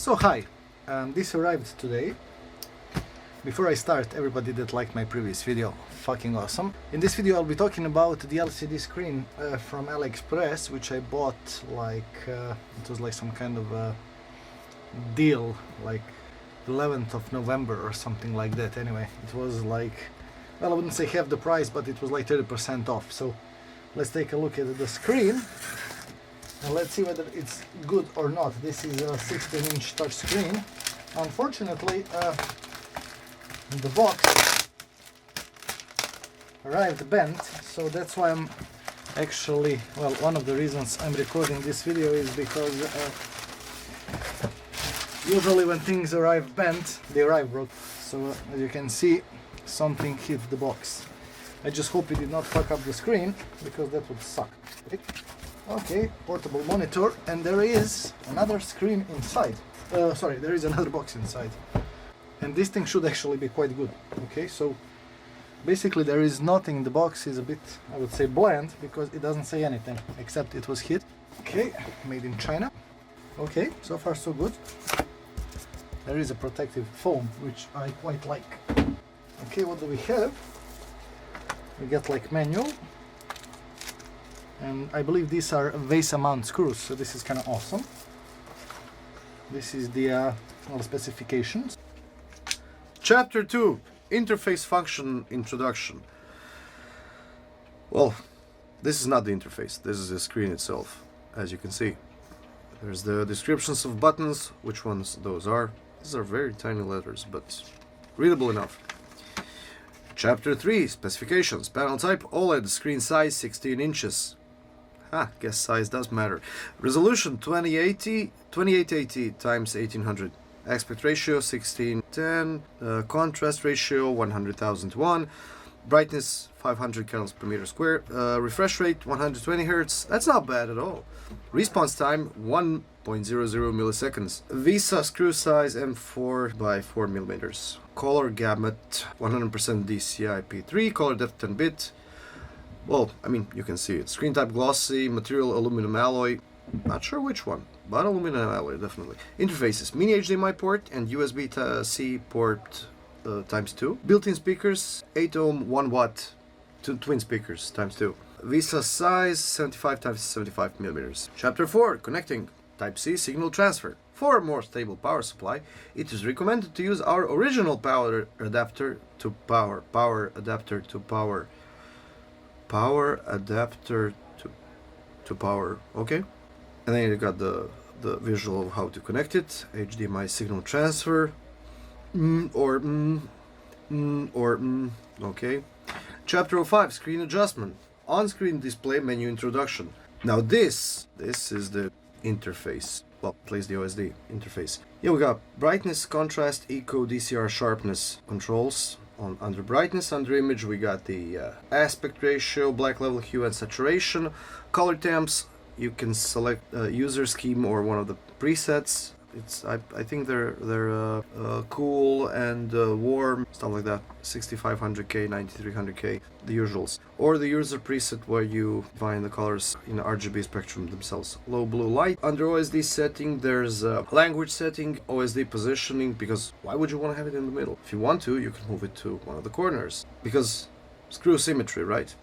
So hi, this arrived today. Before I start, everybody that liked my previous video, fucking awesome. In this video I'll be talking about the LCD screen from AliExpress, which I bought it was like some kind of a deal, like 11th of November or something like that. Anyway, it was like, well, I wouldn't say half the price, but it was like 30% off. So let's take a look at the screen and let's see whether it's good or not. This is a 16-inch touch screen. Unfortunately, the box arrived bent, so that's why I'm actually, well, one of the reasons I'm recording this video is because usually when things arrive bent, they arrive broke. So as you can see, something hit the box. I just hope it did not fuck up the screen, because that would suck. Okay, portable monitor, and there is another screen inside. Sorry, there is another box inside. And this thing should actually be quite good. Okay, so basically there is nothing. The box is a bit, I would say, bland, because it doesn't say anything except it was hit. Okay, made in China. Okay, so far so good. There is a protective foam, which I quite like. Okay, what do we have? We get like manual, and I believe these are VESA mount screws, so this is kind of awesome. This is the all specifications. Chapter 2, Interface Function Introduction. Well, this is not the interface, this is the screen itself, as you can see. There's the descriptions of buttons, which ones those are. These are very tiny letters, but readable enough. Chapter 3, Specifications. Panel type OLED, screen size 16 inches. Guess size does matter. Resolution 2880 times 1800. Aspect ratio 1610. Contrast ratio 100,000 to 1. Brightness 500 kelvins per meter square. Refresh rate 120 Hz. That's not bad at all. Response time 1.00 milliseconds. VESA screw size M4 by 4 millimeters. Color gamut 100% DCI-P3. Color depth 10 bit. Well, I mean, you can see it. Screen type glossy. Material aluminum alloy. Not sure which one, but aluminum alloy definitely. Interfaces: miniHDMI port and USB-C port times 2. Built-in speakers: 8 ohm 1 watt, twin speakers times 2. VESA size 75 times 75 millimeters. Chapter 4, Connecting. Type-C signal transfer. For a more stable power supply, it is recommended to use our original power adapter to power. Power adapter to power. Power adapter to power. Okay. And then you got the visual of how to connect it. HDMI signal transfer. Okay. Chapter 05, Screen Adjustment. On-screen display menu introduction. Now this is the interface. Well, plays the OSD interface. Here we got brightness, contrast, echo, DCR, sharpness controls. Under brightness, under image, we got the aspect ratio, black level, hue, and saturation. Color temps. You can select user scheme or one of the presets. I think they're cool and warm, stuff like that. 6500K, 9300K, the usuals. Or the user preset where you find the colors in RGB spectrum themselves. Low blue light. Under OSD setting, there's language setting, OSD positioning, because why would you want to have it in the middle? If you want to, you can move it to one of the corners, because screw symmetry, right?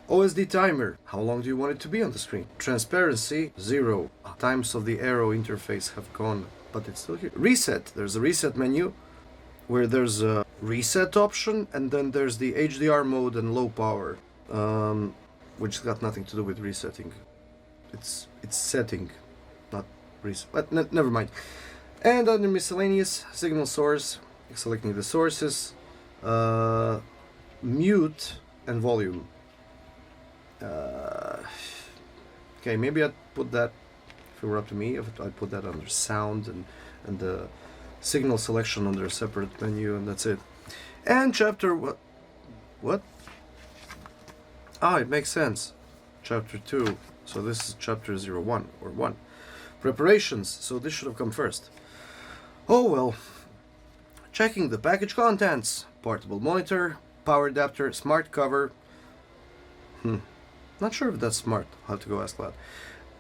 OSD timer. How long do you want it to be on the screen? Transparency 0. Times of the arrow interface have gone, but it's still here. Reset. There's a reset menu where there's a reset option, and then there's the HDR mode and low power, which got nothing to do with resetting. It's setting, not reset. But never mind. And under miscellaneous, signal source, selecting the sources, mute and volume. Okay, maybe I'd put that, if it were up to me, I'd put that under sound and the signal selection under a separate menu, and that's it. And chapter what? It makes sense. Chapter 2. So this is chapter 01 or 1. Preparations. So this should have come first. Oh well. Checking the package contents. Portable monitor, power adapter, smart cover. Not sure if that's smart. I'll have to go ask that.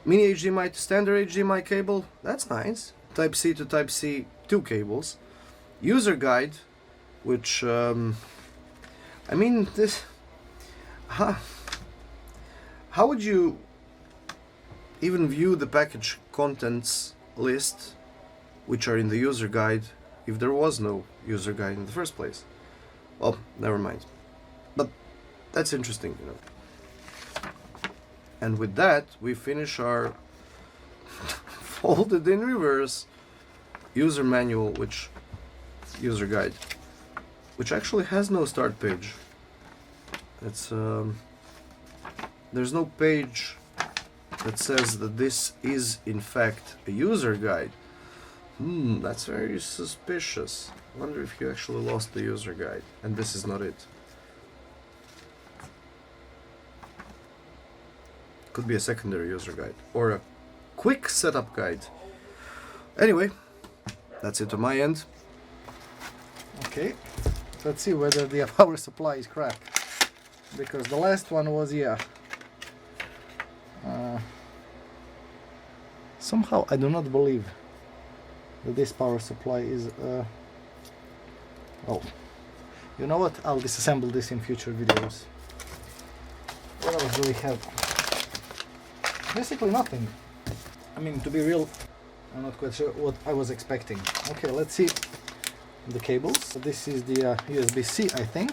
Mini HDMI to standard HDMI cable. That's nice. Type-C to Type-C 2 cables, user guide, which I mean, this how would you even view the package contents list which are in the user guide if there was no user guide in the first place? Well, never mind. But that's interesting, you know. And with that, we finish our folded in reverse user manual, which user guide, which actually has no start page. It's there's no page that says that this is in fact a user guide. That's very suspicious. I wonder if you actually lost the user guide and this is not it. Could be a secondary user guide or a quick setup guide. Anyway, that's it on my end. Okay, let's see whether the power supply is cracked, because the last one was, yeah. Somehow I do not believe that this power supply is oh, you know what, I'll disassemble this in future videos. What else do we have? Basically nothing. I mean, to be real, I'm not quite sure what I was expecting. Okay, let's see the cables. So this is the USB-C, I think.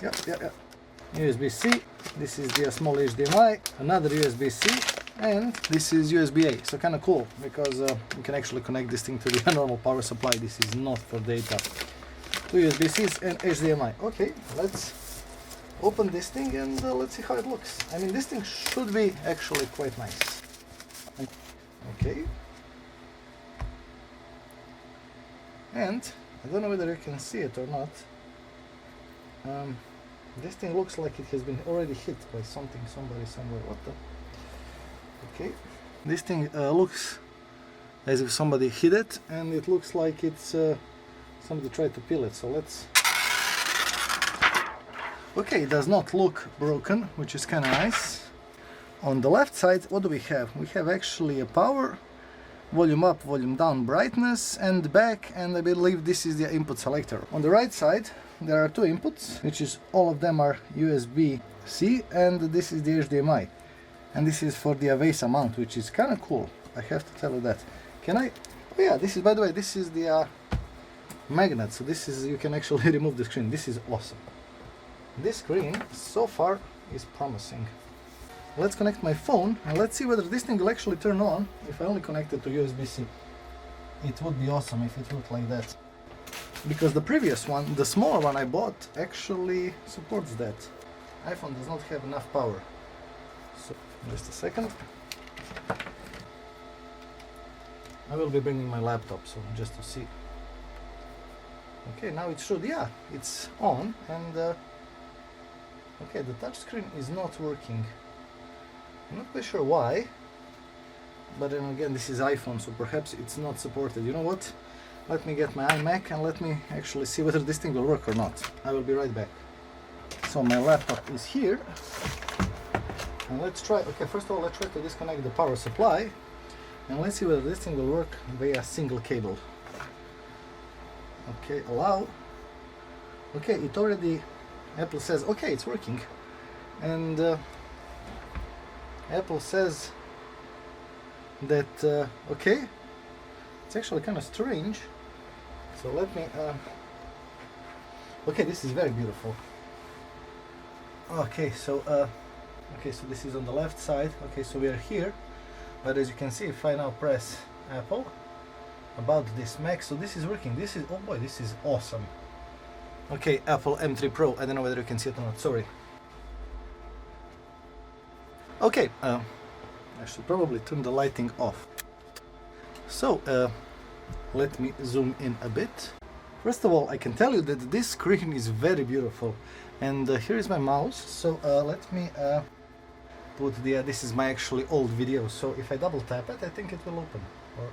Yeah. USB-C. This is the small HDMI, another USB-C, and this is USB-A. So kind of cool, because you can actually connect this thing to the normal power supply. This is not for data. Two USB-Cs and HDMI. Okay, let's open this thing and let's see how it looks. I mean, this thing should be actually quite nice. Okay. And I don't know whether you can see it or not. This thing looks like it has been already hit by something, somebody, somewhere. What the? Okay. This thing looks as if somebody hit it, and it looks like it's somebody tried to peel it. So let's. Okay, it does not look broken, which is kind of nice. On the left side, what do we have? We have actually a power, volume up, volume down, brightness, and back, and I believe this is the input selector. On the right side, there are two inputs, which is all of them are USB-C, and this is the HDMI. And this is for the VESA mount, which is kind of cool. I have to tell you that. Can I? Oh yeah, this is, by the way, this is the magnet. So this is, you can actually remove the screen. This is awesome. This screen so far is promising. Let's connect my phone and let's see whether this thing will actually turn on if I only connect it to USB-C. It would be awesome if it looked like that. Because the previous one, the smaller one I bought, actually supports that. iPhone does not have enough power. So, just a second. I will be bringing my laptop, so just to see. Okay, now it should, yeah, it's on, and okay, the touch screen is not working. I'm not quite sure why, but then again, this is iPhone, so perhaps it's not supported. You know what? Let me get my iMac and let me actually see whether this thing will work or not. I will be right back. So my laptop is here, and let's try. Okay, first of all, let's try to disconnect the power supply, and let's see whether this thing will work via single cable. Okay, allow. Okay, it already, Apple says, okay, it's working, and Apple says that okay, it's actually kind of strange. So let me okay, this is very beautiful. Okay, so okay, so this is on the left side. Okay, so we are here, but as you can see, if I now press Apple about this Mac, so this is working. This is, oh boy, this is awesome. Okay, Apple M3 Pro. I don't know whether you can see it or not, sorry. Okay, I should probably turn the lighting off. So, let me zoom in a bit. First of all, I can tell you that this screen is very beautiful. And here is my mouse, so let me put the, this is my actually old video, so if I double tap it, I think it will open. Or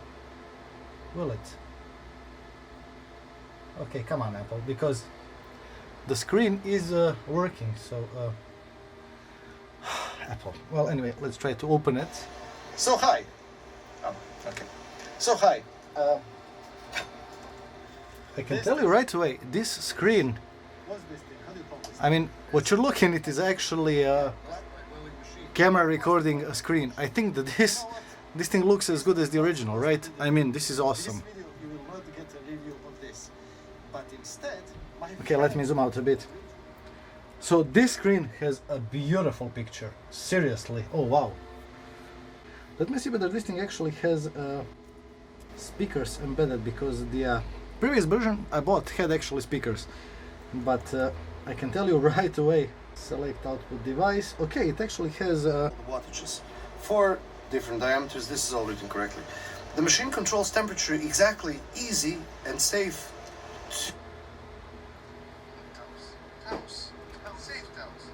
will it? Okay, come on, Apple, because the screen is working, so Apple. Well, anyway, let's try to open it. So hi. Oh, okay. So hi, I can tell you right away, this screen, What's this thing? How do you call this? I mean, what you're looking at is actually a camera recording a screen. I think that this thing looks as good as the original, right? I mean, this is awesome. In this video you will not get a review of this, but instead my Okay, let me zoom out a bit. So this screen has a beautiful picture, seriously. Oh wow. Let me see whether this thing actually has speakers embedded, because the previous version I bought had actually speakers, but I can tell you right away. Select output device. Okay, it actually has wattages. 4 different diameters, this is all written correctly. The machine controls temperature exactly, easy and safe.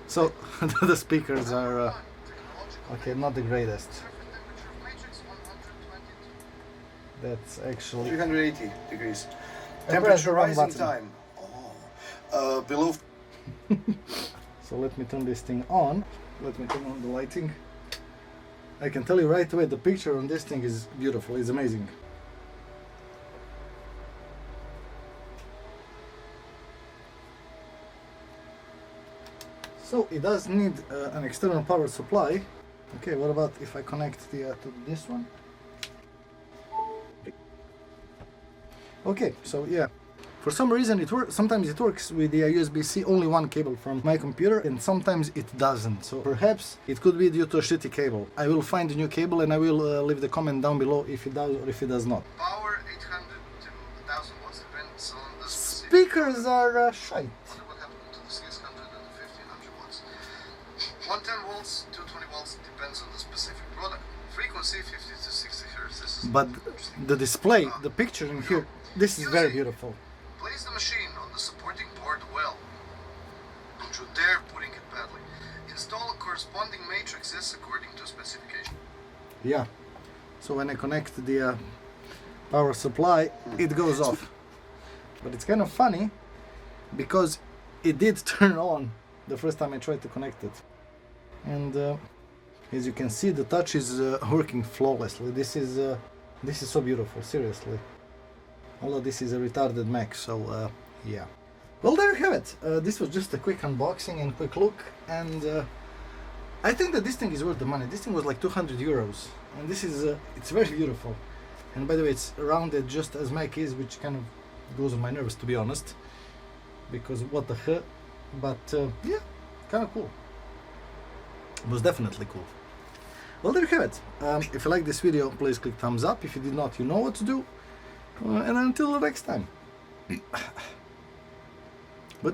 so the speakers are okay, not the greatest. That's actually 380 degrees. I pressed the Temperature wrong rising button. time. Below. So let me turn this thing on. Let me turn on the lighting. I can tell you right away, the picture on this thing is beautiful. It's amazing. So it does need an external power supply. Okay, what about if I connect the to this one? Okay, so yeah. For some reason it works. Sometimes it works with the USB-C only one cable from my computer, and sometimes it doesn't. So perhaps it could be due to a shitty cable. I will find a new cable and I will leave the comment down below if it does or if it does not. Power 800 to 1000 watts depends on the specific. Speakers are shite. What happened to the 600 and the 1500 watts? 110 volts, 220 volts depends on the specific product. Frequency 50 to 60 hertz. This is But the display, the picture in here, this is very beautiful. Place the machine on the supporting board well. Don't you dare putting it badly. Install a corresponding matrices according to specification. Yeah. So when I connect the power supply, it goes off. But it's kind of funny because it did turn on the first time I tried to connect it. And as you can see, the touch is working flawlessly. This is so beautiful, seriously. Although this is a retarded Mac, so yeah. Well, there you have it. This was just a quick unboxing and quick look, and I think that this thing is worth the money. This thing was like 200 euros, and this is it's very beautiful. And by the way, it's rounded just as Mac is, which kind of goes on my nerves, to be honest, because what the hell. But yeah, kind of cool. It was definitely cool. Well, there you have it. If you like this video, please click thumbs up. If you did not, you know what to do. And until the next time. But